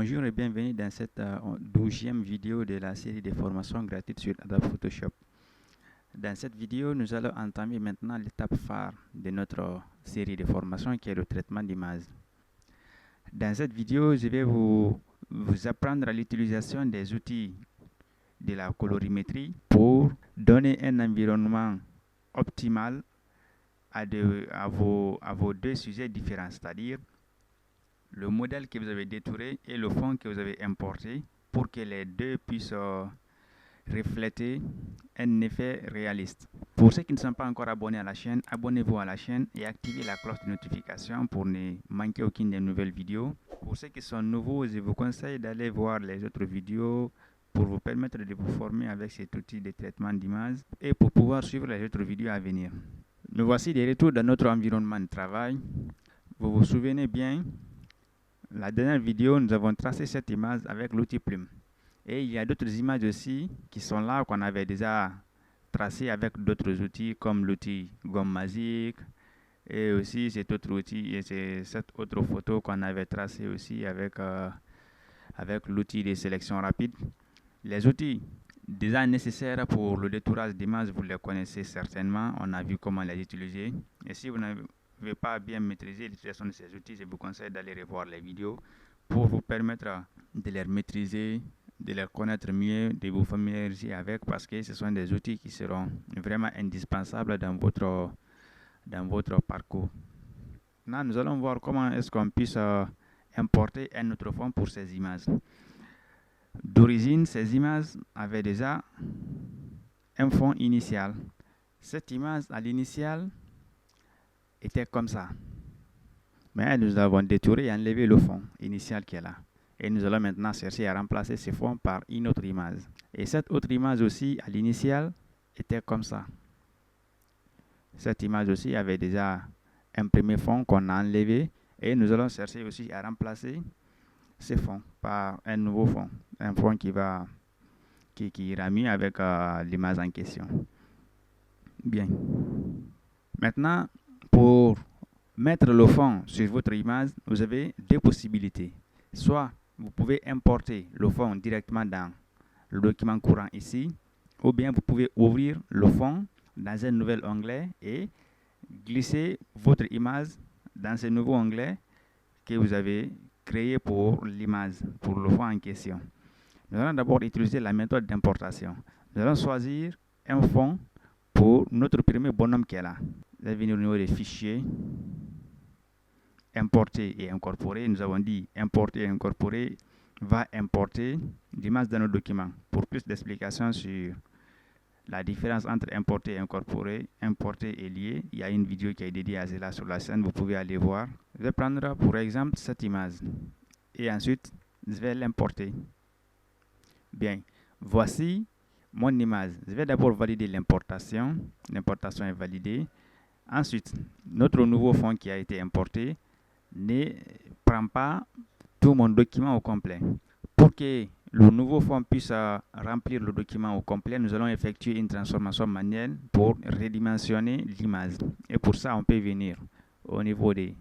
Bonjour et bienvenue dans cette 12e vidéo de la série de formations gratuites sur Adobe Photoshop. Dans cette vidéo, nous allons entamer maintenant l'étape phare de notre série de formations qui est le traitement d'image. Dans cette vidéo, je vais vous apprendre à l'utilisation des outils de la colorimétrie pour donner un environnement optimal à vos deux sujets différents, c'est-à-dire le modèle que vous avez détouré et le fond que vous avez importé pour que les deux puissent refléter un effet réaliste. Pour ceux qui ne sont pas encore abonnés à la chaîne, abonnez-vous à la chaîne et activez la cloche de notification pour ne manquer aucune des nouvelles vidéos. Pour ceux qui sont nouveaux, je vous conseille d'aller voir les autres vidéos pour vous permettre de vous former avec cet outil de traitement d'image et pour pouvoir suivre les autres vidéos à venir. Nous voici de retour dans notre environnement de travail. Vous vous souvenez bien, la dernière vidéo, nous avons tracé cette image avec l'outil Plume. Et il y a d'autres images aussi qui sont là, qu'on avait déjà tracées avec d'autres outils comme l'outil Gomme Magique et aussi cet autre outil et cette autre photo qu'on avait tracée aussi avec l'outil de sélection rapide. Les outils déjà nécessaires pour le détourage d'images, vous les connaissez certainement. On a vu comment les utiliser. Et si vous n'avez pas bien maîtriser l'utilisation de ces outils, je vous conseille d'aller revoir les vidéos pour vous permettre de les maîtriser, de les connaître mieux, de vous familiariser avec, parce que ce sont des outils qui seront vraiment indispensables dans votre parcours. Maintenant, nous allons voir comment est-ce qu'on puisse importer un autre fond pour ces images. D'origine, ces images avaient déjà un fond initial. Cette image à l'initial était comme ça. Mais nous avons détouré et enlevé le fond initial qui est là. Et nous allons maintenant chercher à remplacer ce fond par une autre image. Et cette autre image aussi, à l'initial, était comme ça. Cette image aussi avait déjà un premier fond qu'on a enlevé. Et nous allons chercher aussi à remplacer ce fond par un nouveau fond. Un fond qui ira mieux avec l'image en question. Bien. Maintenant, pour mettre le fond sur votre image, vous avez deux possibilités. Soit vous pouvez importer le fond directement dans le document courant ici, ou bien vous pouvez ouvrir le fond dans un nouvel onglet et glisser votre image dans ce nouveau onglet que vous avez créé pour l'image, pour le fond en question. Nous allons d'abord utiliser la méthode d'importation. Nous allons choisir un fond pour notre premier bonhomme qui est là. Vous allez venir au niveau des fichiers, importer et incorporer. Nous avons dit importer et incorporer va importer l'image dans nos documents. Pour plus d'explications sur la différence entre importer et incorporer, importer et lier, il y a une vidéo qui est dédiée à cela sur la chaîne, vous pouvez aller voir. Je vais prendre pour exemple cette image et ensuite je vais l'importer. Bien, voici mon image. Je vais d'abord valider l'importation. L'importation est validée. Ensuite, notre nouveau fond qui a été importé ne prend pas tout mon document au complet. Pour que le nouveau fond puisse remplir le document au complet, nous allons effectuer une transformation manuelle pour redimensionner l'image. Et pour ça, on peut venir au niveau des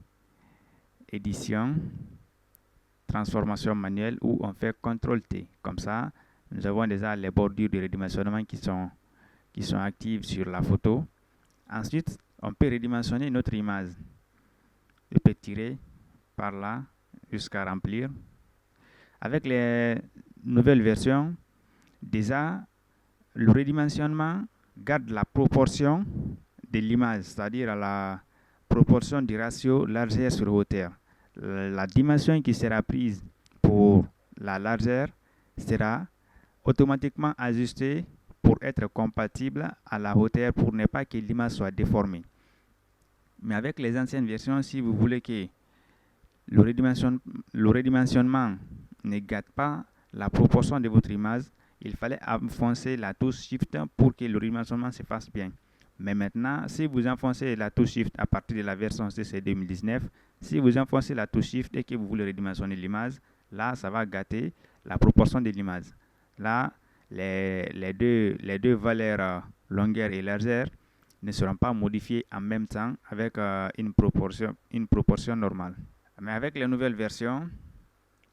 éditions, transformation manuelle, où on fait CTRL-T. Comme ça, nous avons déjà les bordures de redimensionnement qui sont actives sur la photo. Ensuite, on peut redimensionner notre image. Je peux tirer par là jusqu'à remplir. Avec les nouvelles versions, déjà, le redimensionnement garde la proportion de l'image, c'est-à-dire la proportion du ratio largeur sur hauteur. La dimension qui sera prise pour la largeur sera automatiquement ajustée pour être compatible à la hauteur pour ne pas que l'image soit déformée. Mais avec les anciennes versions, si vous voulez que le redimensionnement ne gâte pas la proportion de votre image, il fallait enfoncer la touche Shift pour que le redimensionnement se fasse bien. Mais maintenant, si vous enfoncez la touche Shift à partir de la version CC 2019, si vous enfoncez la touche Shift et que vous voulez redimensionner l'image, là, ça va gâter la proportion de l'image. Là, les deux valeurs longueur et largeur ne seront pas modifiées en même temps avec une proportion normale. Mais avec les nouvelles versions,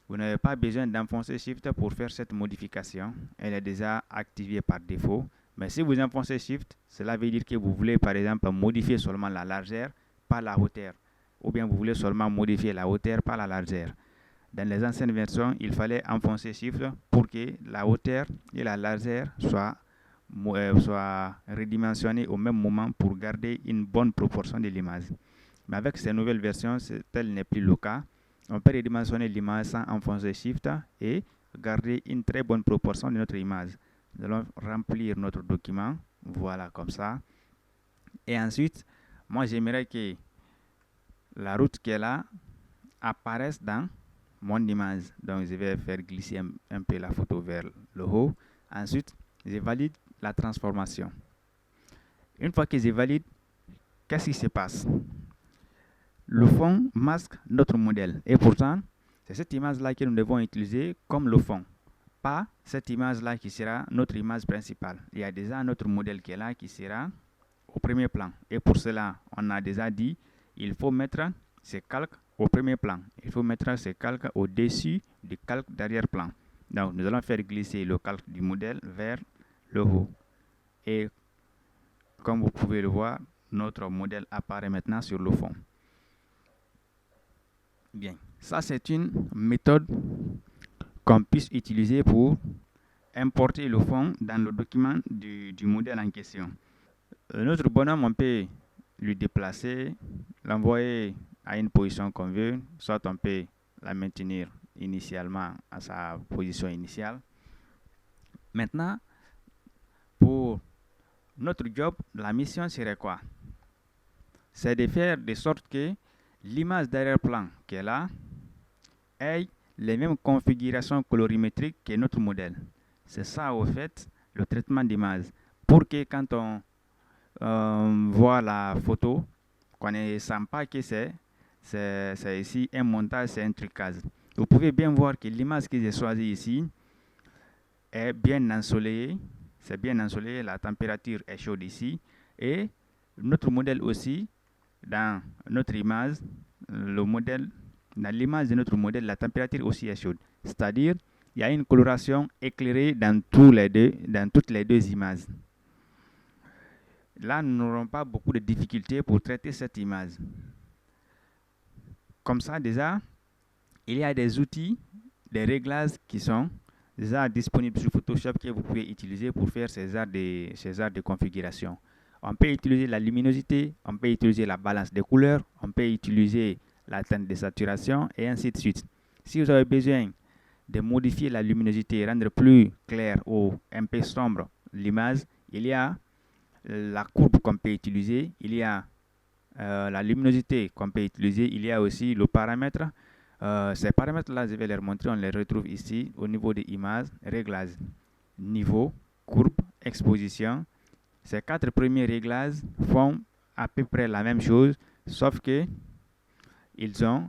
Vous n'avez pas besoin d'enfoncer Shift pour faire cette modification. Elle est déjà activée par défaut. Mais si vous enfoncez Shift, cela veut dire que vous voulez par exemple modifier seulement la largeur, pas la hauteur. Ou bien vous voulez seulement modifier la hauteur, pas la largeur. Dans les anciennes versions, il fallait enfoncer Shift pour que la hauteur et la largeur soient redimensionnées au même moment pour garder une bonne proportion de l'image. Mais avec ces nouvelles versions, tel n'est plus le cas. On peut redimensionner l'image sans enfoncer Shift et garder une très bonne proportion de notre image. Nous allons remplir notre document, voilà comme ça. Et ensuite, moi j'aimerais que la route qui est là apparaisse dans mon image. Donc je vais faire glisser un peu la photo vers le haut. Ensuite, je valide la transformation. Une fois que je valide, qu'est-ce qui se passe? Le fond masque notre modèle et pourtant, c'est cette image-là que nous devons utiliser comme le fond. Pas cette image-là qui sera notre image principale. Il y a déjà notre modèle qui est là qui sera au premier plan. Et pour cela, on a déjà dit, il faut mettre ces calques au premier plan. Il faut mettre ces calques au-dessus du calque d'arrière-plan. Donc, nous allons faire glisser le calque du modèle vers le haut. Et comme vous pouvez le voir, notre modèle apparaît maintenant sur le fond. Bien, ça c'est une méthode qu'on puisse utiliser pour importer le fond dans le document du modèle en question. Notre bonhomme, on peut lui déplacer, l'envoyer à une position qu'on veut, soit on peut la maintenir initialement à sa position initiale. Maintenant, pour notre job, la mission serait quoi? C'est de faire de sorte que l'image d'arrière-plan qui est là ait les mêmes configurations colorimétriques que notre modèle. C'est ça, au fait, le traitement d'image. Pour que quand on voit la photo, qu'on ne sent pas que c'est ici un montage, c'est un trucage. Vous pouvez bien voir que l'image que j'ai choisie ici est bien ensoleillée. C'est bien ensoleillé, la température est chaude ici. Et notre modèle aussi, dans notre image, dans l'image de notre modèle, la température aussi est chaude. C'est-à-dire, il y a une coloration éclairée dans toutes les deux images. Là, nous n'aurons pas beaucoup de difficultés pour traiter cette image. Comme ça, déjà, il y a des outils, des réglages qui sont déjà disponibles sur Photoshop que vous pouvez utiliser pour faire ces arts de configuration. On peut utiliser la luminosité, on peut utiliser la balance des couleurs, on peut utiliser la teinte de saturation et ainsi de suite. Si vous avez besoin de modifier la luminosité, rendre plus clair ou un peu sombre l'image, il y a la courbe qu'on peut utiliser, il y a la luminosité qu'on peut utiliser, il y a aussi le paramètre. Ces paramètres-là, je vais les montrer, on les retrouve ici au niveau des images, réglages, niveau, courbe, exposition. Ces quatre premiers réglages font à peu près la même chose, sauf que ils ont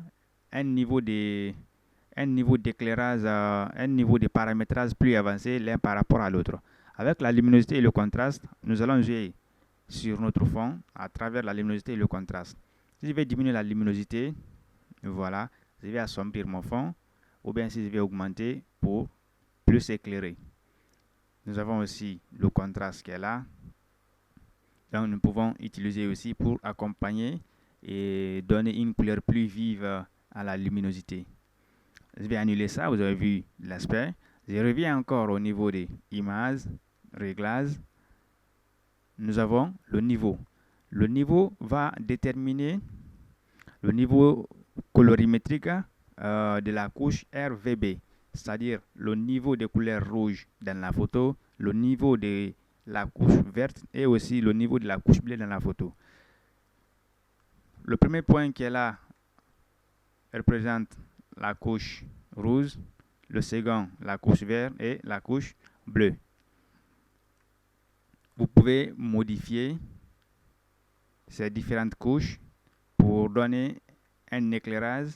un niveau d'éclairage, un niveau de paramétrage plus avancé l'un par rapport à l'autre. Avec la luminosité et le contraste, nous allons jouer sur notre fond à travers la luminosité et le contraste. Si je vais diminuer la luminosité, voilà, je vais assombrir mon fond, ou bien si je vais augmenter pour plus éclairer. Nous avons aussi le contraste qui est là. Donc nous pouvons utiliser aussi pour accompagner et donner une couleur plus vive à la luminosité. Je vais annuler ça, vous avez vu l'aspect. Je reviens encore au niveau des images, réglages. Nous avons le niveau. Le niveau va déterminer le niveau colorimétrique de la couche RVB, c'est-à-dire le niveau de couleur rouge dans la photo, le niveau de la couche verte et aussi le niveau de la couche bleue dans la photo. Le premier point qui est là représente la couche rouge, le second la couche verte et la couche bleue. Vous pouvez modifier ces différentes couches pour donner un éclairage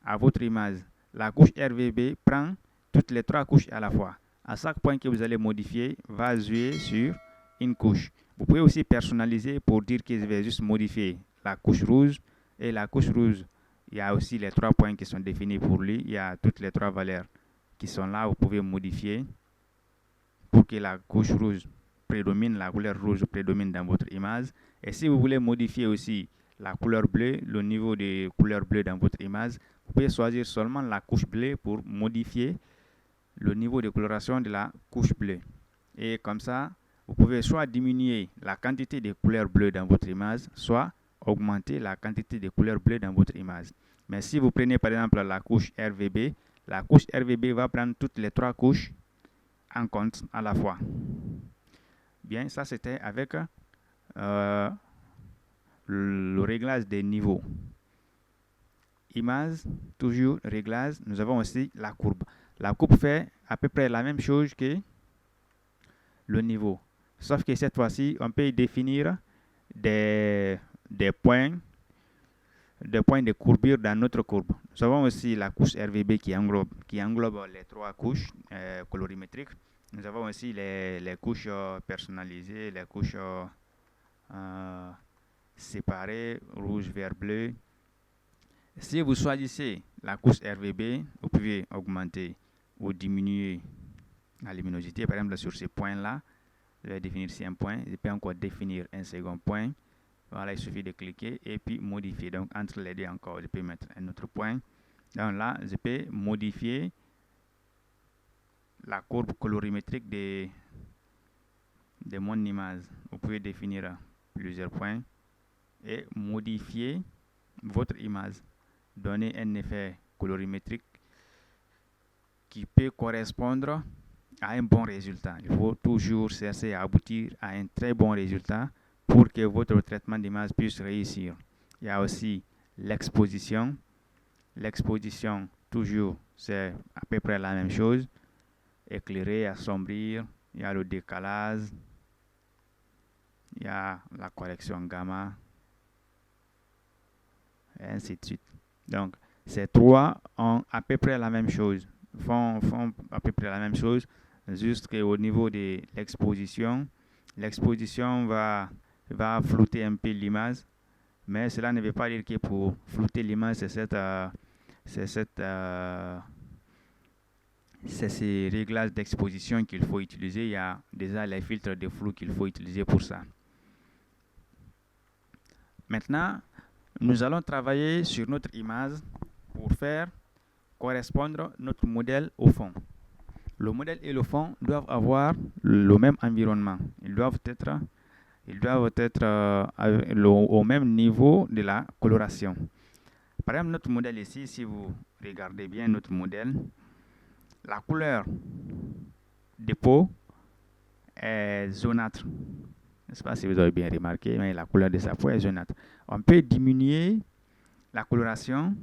à votre image. La couche RVB prend toutes les trois couches à la fois. À chaque point que vous allez modifier va jouer sur une couche. Vous pouvez aussi personnaliser pour dire que je vais juste modifier la couche rouge et la couche rouge. il y a aussi les 3 points qui sont définis pour lui. Il y a toutes les 3 valeurs qui sont là. Vous pouvez modifier pour que la couche rouge prédomine, la couleur rouge prédomine dans votre image. Et si vous voulez modifier aussi la couleur bleue, le niveau de couleur bleue dans votre image, vous pouvez choisir seulement la couche bleue pour modifier le niveau de coloration de la couche bleue. Et comme ça, vous pouvez soit diminuer la quantité de couleurs bleues dans votre image, soit augmenter la quantité de couleurs bleues dans votre image. Mais si vous prenez par exemple la couche RVB va prendre toutes les 3 couches en compte à la fois. Bien, ça c'était avec le réglage des niveaux. Image, toujours réglage. Nous avons aussi la courbe. La courbe fait à peu près la même chose que le niveau. Sauf que cette fois-ci, on peut définir des points de courbure dans notre courbe. Nous avons aussi la couche RVB qui englobe les 3 couches colorimétriques. Nous avons aussi les couches personnalisées, les couches séparées, rouge, vert, bleu. Si vous choisissez la couche RVB, vous pouvez augmenter ou diminuer la luminosité. Par exemple, sur ces points-là, je vais définir ici un point. Je peux encore définir un second point. Voilà, il suffit de cliquer et puis modifier. Donc, entre les deux encore, je peux mettre un autre point. Donc là, je peux modifier la courbe colorimétrique de mon image. Vous pouvez définir plusieurs points et modifier votre image. Donner un effet colorimétrique qui peut correspondre à un bon résultat. Il faut toujours chercher à aboutir à un très bon résultat pour que votre traitement d'image puisse réussir. Il y a aussi l'exposition. L'exposition, toujours, c'est à peu près la même chose. Éclairer, assombrir, il y a le décalage, il y a la correction gamma, et ainsi de suite. Donc, ces 3 ont à peu près la même chose, font à peu près la même chose, juste qu'au niveau de l'exposition, l'exposition va flouter un peu l'image, mais cela ne veut pas dire que pour flouter l'image, c'est ces réglages d'exposition qu'il faut utiliser. Il y a déjà les filtres de flou qu'il faut utiliser pour ça. Maintenant, nous allons travailler sur notre image pour faire correspondre notre modèle au fond. Le modèle et le fond doivent avoir le même environnement. Ils doivent être au même niveau de la coloration. Par exemple, notre modèle ici, si vous regardez bien notre modèle, la couleur de peau est jaunâtre. Je ne sais pas si vous avez bien remarqué, mais la couleur de sa peau est jaunâtre. On peut diminuer la coloration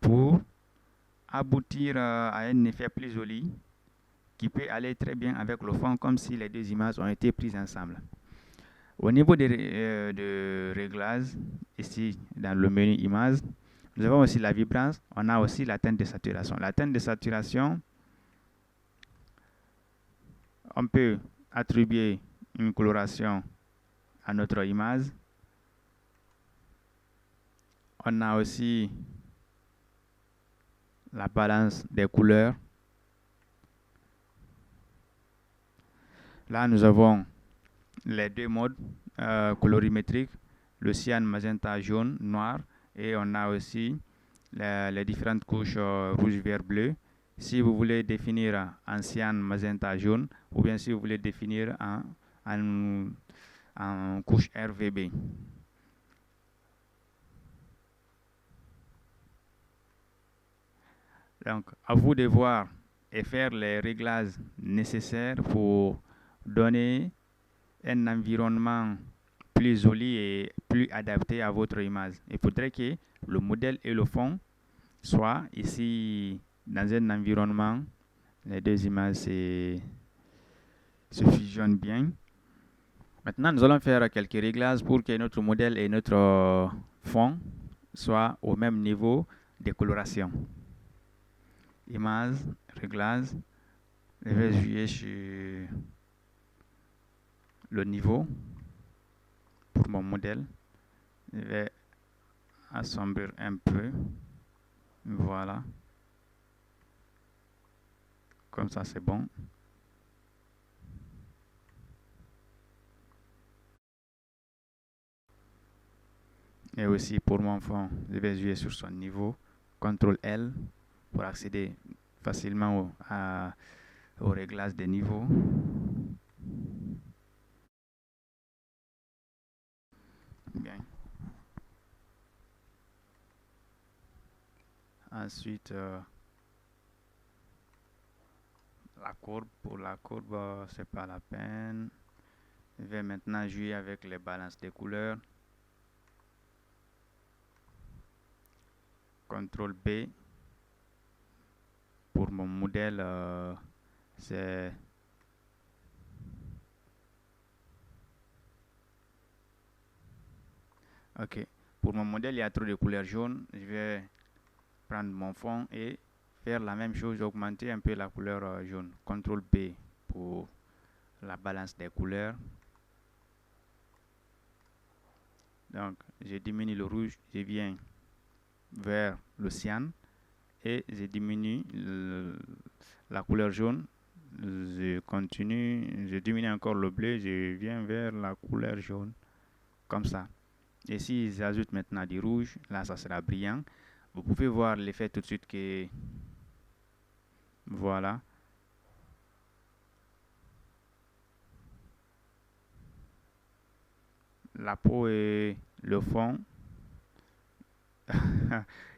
pour aboutir à un effet plus joli qui peut aller très bien avec le fond, comme si les 2 images ont été prises ensemble. Au niveau de réglage, ici dans le menu image, nous avons aussi la vibrance, on a aussi la teinte de saturation. La teinte de saturation, on peut attribuer une coloration à notre image. On a aussi la balance des couleurs. Là, nous avons les 2 modes colorimétriques, le cyan, magenta, jaune, noir, et on a aussi les différentes couches rouge, vert, bleu. Si vous voulez définir en cyan, magenta, jaune, ou bien si vous voulez définir en couche RVB. Donc, à vous de voir et faire les réglages nécessaires pour donner un environnement plus joli et plus adapté à votre image. Il faudrait que le modèle et le fond soient ici dans un environnement, les 2 images se fusionnent bien. Maintenant, nous allons faire quelques réglages pour que notre modèle et notre fond soient au même niveau de coloration. Image, réglage, je vais jouer sur le niveau pour mon modèle. Je vais assombrir un peu. Voilà. Comme ça, c'est bon. Et aussi pour mon fond, je vais jouer sur son niveau. CTRL L pour accéder facilement au réglage des niveaux. Bien. Ensuite, la courbe. Pour la courbe, c'est pas la peine. Je vais maintenant jouer avec les balances des couleurs. CTRL B. Pour mon modèle, c'est ok. Pour mon modèle, il y a trop de couleurs jaunes. Je vais prendre mon fond et faire la même chose, augmenter un peu la couleur jaune. CTRL B pour la balance des couleurs. Donc, je diminue le rouge, je viens vers le cyan et je diminue la couleur jaune. Je continue, je diminue encore le bleu, je viens vers la couleur jaune, comme ça. Et si j'ajoute maintenant du rouge, là ça sera brillant. Vous pouvez voir l'effet tout de suite que, voilà. La peau et le fond,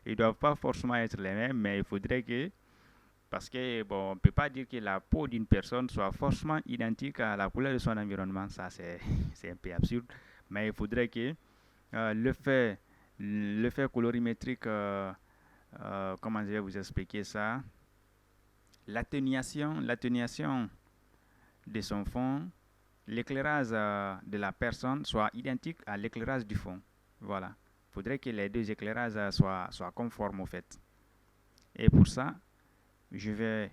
ils ne doivent pas forcément être les mêmes, mais il faudrait que, parce que, bon, on ne peut pas dire que la peau d'une personne soit forcément identique à la couleur de son environnement, ça c'est un peu absurde, mais il faudrait que l'effet colorimétrique, comment je vais vous expliquer ça, l'atténuation de son fond, l'éclairage de la personne soit identique à l'éclairage du fond. Voilà. Il faudrait que les deux éclairages soient conformes au fait. Et pour ça, je vais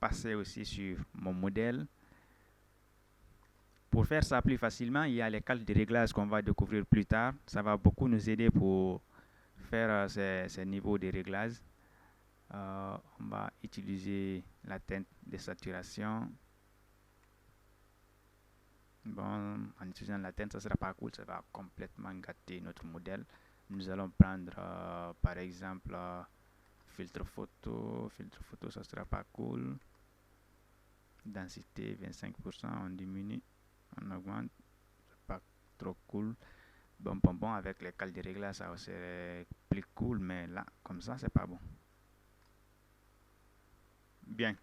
passer aussi sur mon modèle. Pour faire ça plus facilement, il y a les calques de réglage qu'on va découvrir plus tard. Ça va beaucoup nous aider pour faire ces niveaux de réglage. On va utiliser la teinte de saturation. Bon, en utilisant la teinte, ça sera pas cool, ça va complètement gâter notre modèle. Nous allons prendre par exemple filtre photo, ça sera pas cool. Densité 25%, on diminue, on augmente, c'est pas trop cool. Bon, avec les calques de réglage, ça serait plus cool, mais là, comme ça, c'est pas bon. Bien.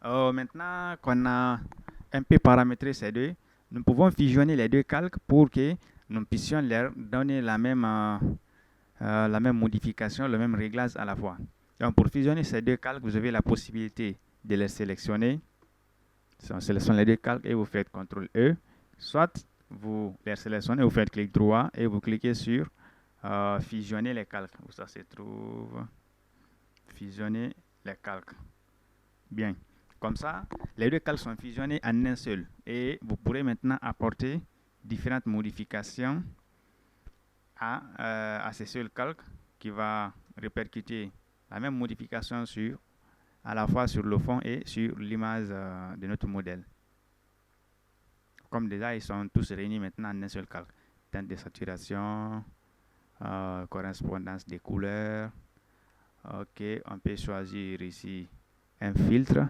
Maintenant qu'on a un peu paramétré ces deux, nous pouvons fusionner les deux calques pour que nous puissions leur donner la même modification, le même réglage à la fois. Donc pour fusionner ces deux calques, vous avez la possibilité de les sélectionner. On sélectionne les deux calques et vous faites CTRL E. Soit vous les sélectionnez, vous faites clic droit et vous cliquez sur fusionner les calques. Où ça se trouve? Fusionner les calques. Bien. Comme ça, les deux calques sont fusionnés en un seul. Et vous pourrez maintenant apporter différentes modifications à ces seuls calques qui va répercuter la même modification à la fois sur le fond et sur l'image de notre modèle. Comme déjà, ils sont tous réunis maintenant en un seul calque. Teinte de saturation, correspondance des couleurs. Ok, on peut choisir ici un filtre.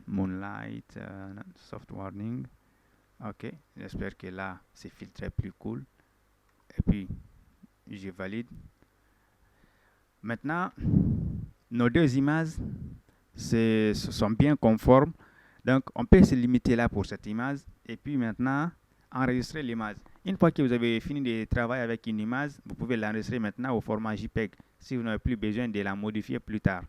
Moonlight, soft warning. Ok, j'espère que là, c'est filtré plus cool. Et puis, je valide. Maintenant, nos deux images sont bien conformes. Donc, on peut se limiter là pour cette image. Et puis maintenant, enregistrer l'image. Une fois que vous avez fini de travailler avec une image, vous pouvez l'enregistrer maintenant au format JPEG. Si vous n'avez plus besoin de la modifier plus tard,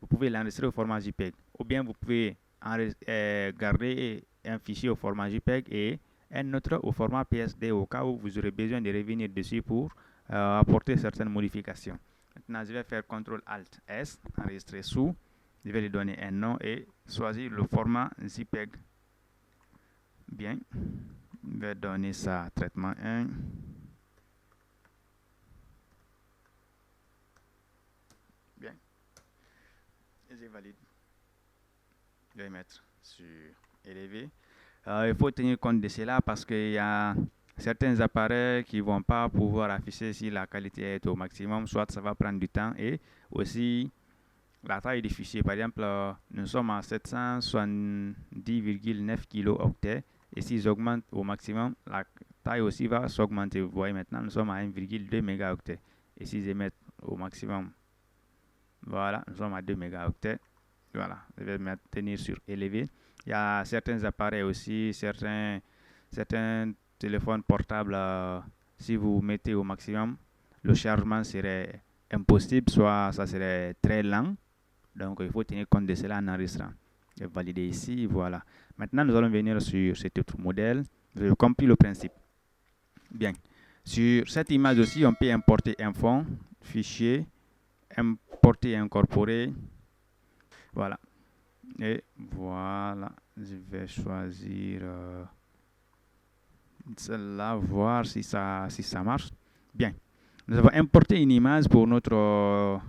vous pouvez l'enregistrer au format JPEG. Ou bien vous pouvez garder un fichier au format JPEG et un autre au format PSD au cas où vous aurez besoin de revenir dessus pour apporter certaines modifications. Maintenant, je vais faire CTRL-ALT-S, enregistrer sous. Je vais lui donner un nom et choisir le format JPEG. Bien. Je vais donner ça traitement 1. Bien. Et je valide. Je vais mettre sur élevé. Il faut tenir compte de cela parce qu'il y a certains appareils qui ne vont pas pouvoir afficher si la qualité est au maximum, soit ça va prendre du temps, et aussi la taille du fichier. Par exemple, nous sommes à 770,9 kilo-octets, et si j'augmente au maximum, la taille aussi va s'augmenter. Vous voyez maintenant, nous sommes à 1,2 mégaoctets. Et si je mets au maximum, voilà, nous sommes à 2 mégaoctets. Voilà, je vais maintenir sur élevé. Il y a certains appareils aussi, certains téléphones portables, si vous mettez au maximum, le chargement serait impossible, soit ça serait très lent. Donc, il faut tenir compte de cela en enregistrant. Je vais valider ici, voilà. Maintenant, nous allons venir sur cet autre modèle. Vous avez compris le principe. Bien. Sur cette image aussi, on peut importer un fond, fichier, importer et incorporer. Voilà. Et voilà, je vais choisir celle-là, voir si ça marche. Bien, nous avons importé une image pour notre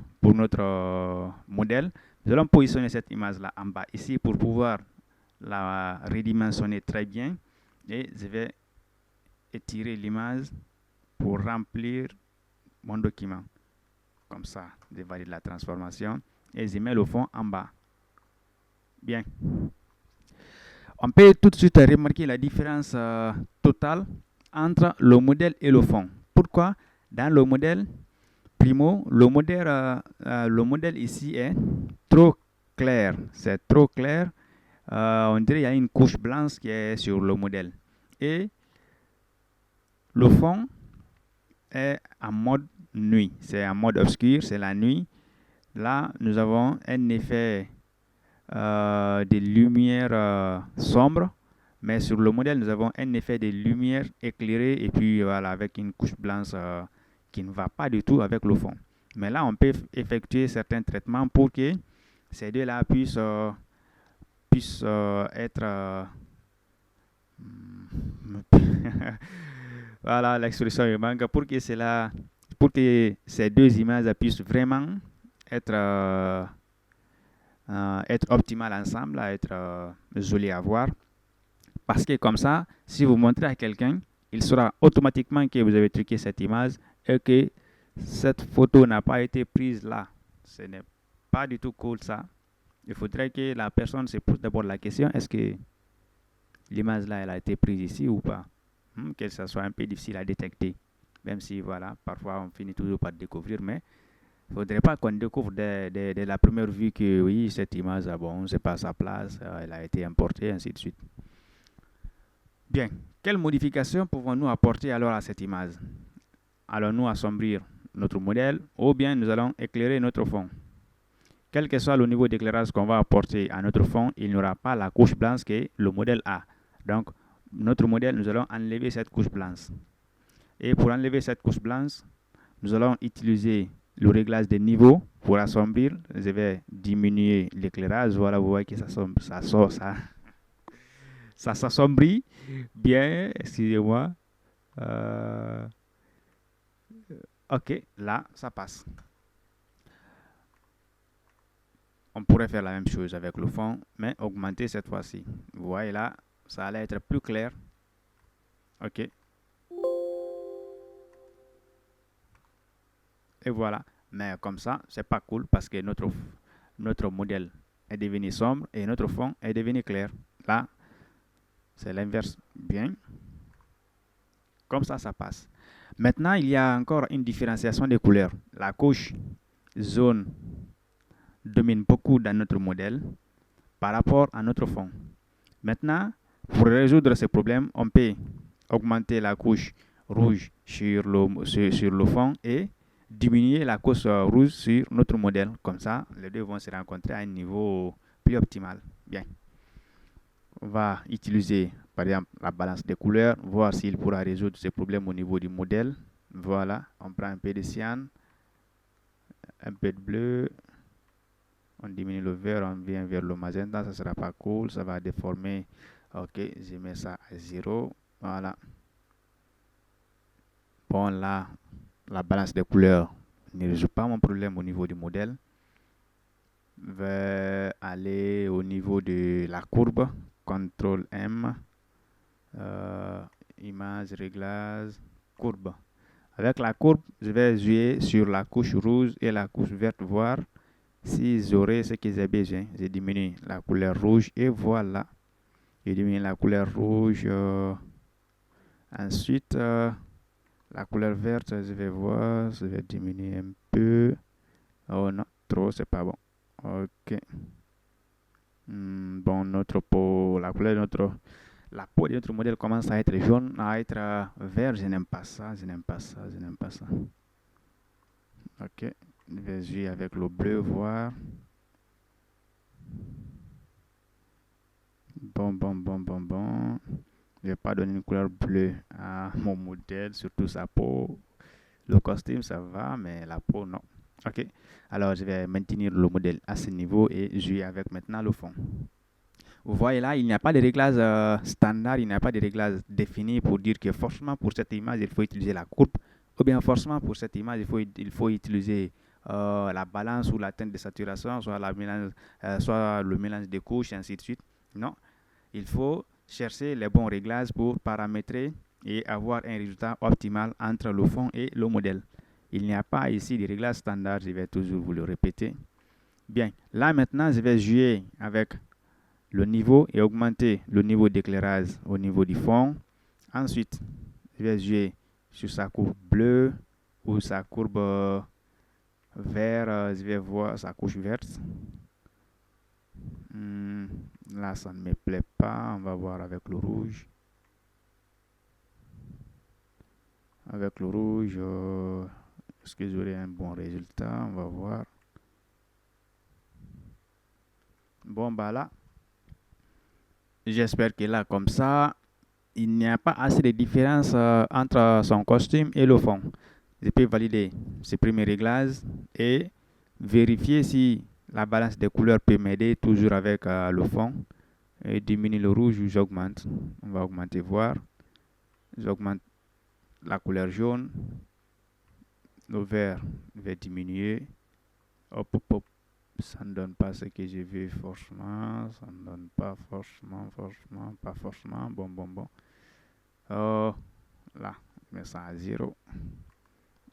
modèle. Nous allons positionner cette image-là en bas ici pour pouvoir la redimensionner très bien. Et je vais étirer l'image pour remplir mon document. Comme ça, je valide la transformation et je mets le fond en bas. Bien. On peut tout de suite remarquer la différence totale entre le modèle et le fond. Pourquoi? Dans le modèle, primo, le modèle ici est trop clair. C'est trop clair. On dirait qu'il y a une couche blanche qui est sur le modèle. Et le fond est en mode nuit. C'est en mode obscur, c'est la nuit. Là, nous avons un effet de lumière sombre, mais sur le modèle nous avons un effet de lumière éclairée et puis voilà, avec une couche blanche qui ne va pas du tout avec le fond. Mais là on peut effectuer certains traitements pour que ces deux là puissent être voilà, l'expression me manque, pour que ces deux images puissent vraiment être optimal ensemble, être joli à voir. Parce que comme ça, si vous montrez à quelqu'un, il saura automatiquement que vous avez truqué cette image et que cette photo n'a pas été prise là. Ce n'est pas du tout cool ça. Il faudrait que la personne se pose d'abord la question, est-ce que l'image là, elle a été prise ici ou pas? Que ça soit un peu difficile à détecter. Même si, voilà, parfois on finit toujours par découvrir, mais il ne faudrait pas qu'on découvre dès la première vue que oui, cette image, bon, c'est pas sa place, elle a été importée, ainsi de suite. Bien, quelles modifications pouvons-nous apporter alors à cette image? Allons-nous assombrir notre modèle ou bien nous allons éclairer notre fond? Quel que soit le niveau d'éclairage qu'on va apporter à notre fond, il n'y aura pas la couche blanche que le modèle a. Donc, notre modèle, nous allons enlever cette couche blanche. Et pour enlever cette couche blanche, nous allons utiliser le réglage des niveaux pour assombrir. Je vais diminuer l'éclairage. Voilà, vous voyez que ça s'assombrit bien. Excusez-moi. Ok, là, ça passe. On pourrait faire la même chose avec le fond, mais augmenter cette fois-ci. Vous voyez là, ça allait être plus clair. Ok. Et voilà. Mais comme ça, c'est pas cool parce que notre modèle est devenu sombre et notre fond est devenu clair. Là, c'est l'inverse. Bien. Comme ça, ça passe. Maintenant, il y a encore une différenciation des couleurs. La couche jaune domine beaucoup dans notre modèle par rapport à notre fond. Maintenant, pour résoudre ce problème, on peut augmenter la couche rouge sur le fond et diminuer la couche rouge sur notre modèle. Comme ça, les deux vont se rencontrer à un niveau plus optimal. Bien. On va utiliser, par exemple, la balance des couleurs, voir s'il pourra résoudre ce problème au niveau du modèle. Voilà, on prend un peu de cyan, un peu de bleu, on diminue le vert, on vient vers le magenta, ça sera pas cool, ça va déformer. Ok, je mets ça à 0. Voilà. Bon, là, la balance des couleurs ne résout pas mon problème au niveau du modèle. Je vais aller au niveau de la courbe. CTRL M. Image, réglage, courbe. Avec la courbe, je vais jouer sur la couche rouge et la couche verte, voir si j'aurai ce que j'ai besoin. Je diminue la couleur rouge et voilà. Je diminue la couleur rouge. Ensuite, la couleur verte, je vais voir. Je vais diminuer un peu. Oh non, trop, c'est pas bon. Ok. Bon, notre peau, la couleur de notre, la peau de notre modèle commence à être jaune, à être vert. Je n'aime pas ça, je n'aime pas ça, je n'aime pas ça. Ok. Je vais jouer avec le bleu, voir. Bon. Je vais pas donner une couleur bleue à mon modèle, surtout sa peau. Le costume, ça va, mais la peau, non. Ok. Alors, je vais maintenir le modèle à ce niveau et jouer avec maintenant le fond. Vous voyez là, il n'y a pas de réglage standard, il n'y a pas de réglage défini pour dire que forcément pour cette image, il faut utiliser la courbe. Ou bien forcément pour cette image, il faut utiliser la balance ou la teinte de saturation, soit le mélange de couches, et ainsi de suite. Non, il faut chercher les bons réglages pour paramétrer et avoir un résultat optimal entre le fond et le modèle. Il n'y a pas ici de réglage standard, je vais toujours vous le répéter. Bien, là maintenant, je vais jouer avec le niveau et augmenter le niveau d'éclairage au niveau du fond. Ensuite, je vais jouer sur sa courbe bleue ou sa courbe vert. Je vais voir sa couche verte. Là, ça ne me plaît pas. On va voir avec le rouge. Avec le rouge, est-ce que j'aurai un bon résultat? On va voir. Bon, bah là, j'espère que là, comme ça, il n'y a pas assez de différence entre son costume et le fond. Je peux valider ces premiers réglages et vérifier si la balance des couleurs peut m'aider toujours avec le fond. Et diminuer le rouge, j'augmente. On va augmenter, voir. J'augmente la couleur jaune. Le vert, je vais diminuer. Hop. Ça ne donne pas ce que je veux forcément. Ça ne donne pas pas forcément. Bon. Là, je mets ça à 0.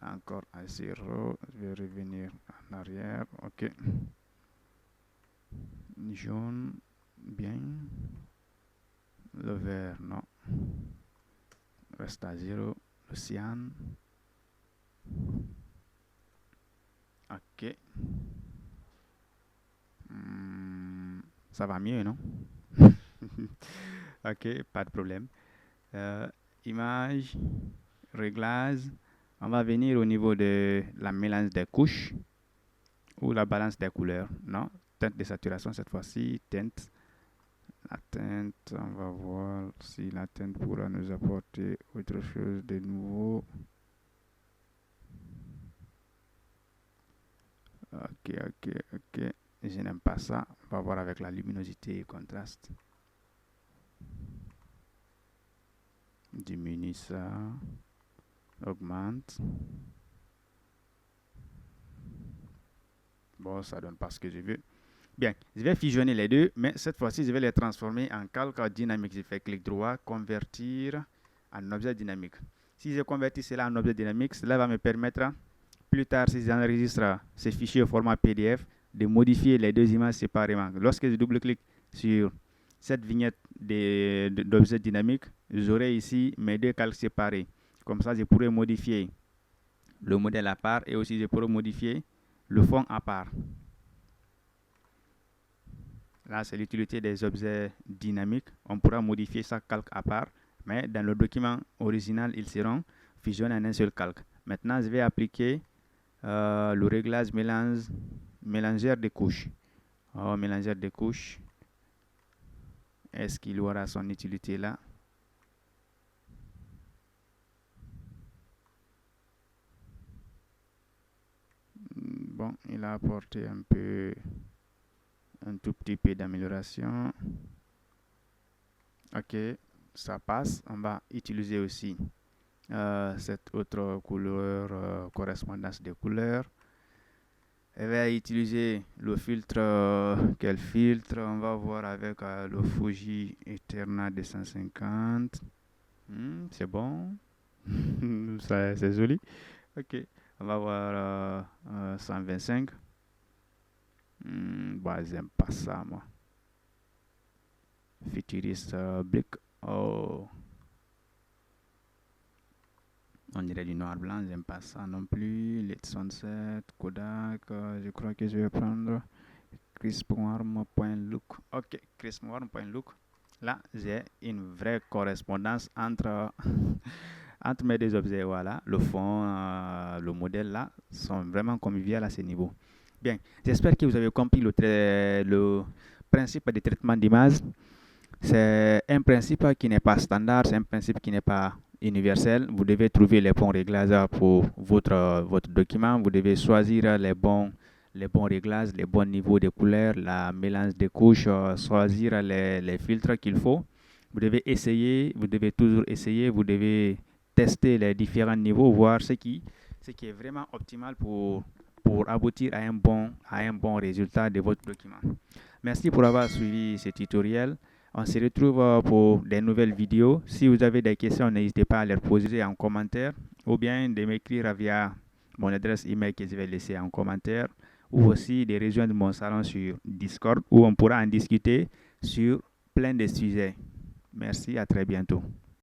Encore à 0. Je vais revenir en arrière. Ok. Jaune, bien. Le vert, non. Reste à 0. Le cyan. Ok. Ça va mieux, non? Ok, pas de problème. Image, réglage. On va venir au niveau de la mélange des couches ou la balance des couleurs. Non, teinte de saturation cette fois-ci. Teinte. La teinte, on va voir si la teinte pourra nous apporter autre chose de nouveau. Ok. Je n'aime pas ça. On va voir avec la luminosité et contraste. Diminue ça. Augmente. Bon, ça donne pas ce que je veux. Bien, je vais fusionner les deux, mais cette fois-ci, je vais les transformer en calque dynamique. Je fais clic droit, convertir en objet dynamique. Si je convertis cela en objet dynamique, cela va me permettre, plus tard, si j'enregistre ces fichiers au format PDF, de modifier les deux images séparément. Lorsque je double-clique sur cette vignette d'objet dynamique, j'aurai ici mes deux calques séparés. Comme ça, je pourrai modifier le modèle à part et aussi je pourrai modifier le fond à part. Là, c'est l'utilité des objets dynamiques. On pourra modifier chaque calque à part, mais dans le document original, ils seront fusionnés en un seul calque. Maintenant, je vais appliquer le réglage mélangeur de couches. Mélangeur de couches. Est-ce qu'il aura son utilité là? Bon, il a apporté un tout petit peu d'amélioration. Ok, ça passe. On va utiliser aussi cette autre couleur, correspondance des couleurs. On va utiliser le filtre. Quel filtre? On va voir avec le Fuji Eterna 250. C'est bon. C'est joli. Ok. On va voir 125. Bah, j'aime pas ça, moi. Futuriste Blick. Oh. On dirait du noir blanc, j'aime pas ça non plus. Late Sunset, Kodak, je crois que je vais prendre Crisp-Warm.look. Ok, Crisp-Warm.look. Là, j'ai une vraie correspondance entre, entre mes deux objets. Voilà, le fond, le modèle là, sont vraiment conviviaux à ce niveau. Bien, j'espère que vous avez compris le principe du traitement d'image. C'est un principe qui n'est pas standard, c'est un principe qui n'est pas universel. Vous devez trouver les bons réglages pour votre document. Vous devez choisir les bons réglages, les bons niveaux de couleurs, la mélange des couches, choisir les filtres qu'il faut. Vous devez essayer, vous devez toujours essayer, vous devez tester les différents niveaux, voir ce qui est vraiment optimal pour aboutir à un bon résultat de votre document. Merci pour avoir suivi ce tutoriel. On se retrouve pour des nouvelles vidéos. Si vous avez des questions, n'hésitez pas à les poser en commentaire ou bien de m'écrire via mon adresse email que je vais laisser en commentaire ou aussi de rejoindre mon salon sur Discord où on pourra en discuter sur plein de sujets. Merci, à très bientôt.